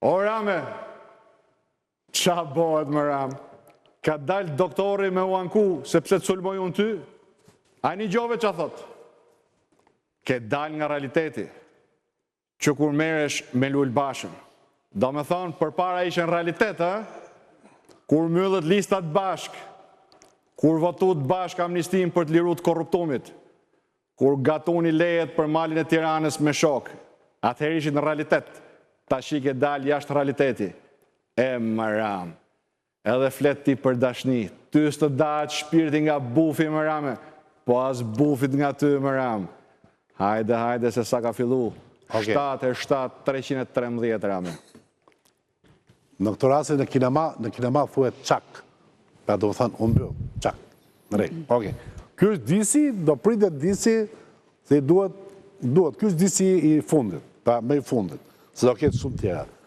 O Rame, qa bëhet më Ram? Ka dalë doktori me u anku, sepse të sulmoj unë ty? A një gjove që a thot? Ke dalë nga realiteti, që kur meresh me Lul Bashën. Do me thonë, për para ishe në realitet, kur myllët listat bashk, kur votut bashk amnistin për të lirut korruptumit, kur gatuni lejet për malin e Tiranës me shok, atëherë ishit në realitet, ta shike dalë jashtë realiteti. E më Ram, edhe flet ti për dashni, ty së të datë shpirti nga bufi më Rame, po as bufit nga ty më Ram. Hajde se sa ka fillu. 7-313 Rame. Në këtë rase në kinema thuhet çak. Pra do më thënë umbyll, çak. Në rejtë. Oke. Ky është disi, do pritet disi, se duhet, ky është disi i fundit, pra me i fundit, se do ketë shumë tjera.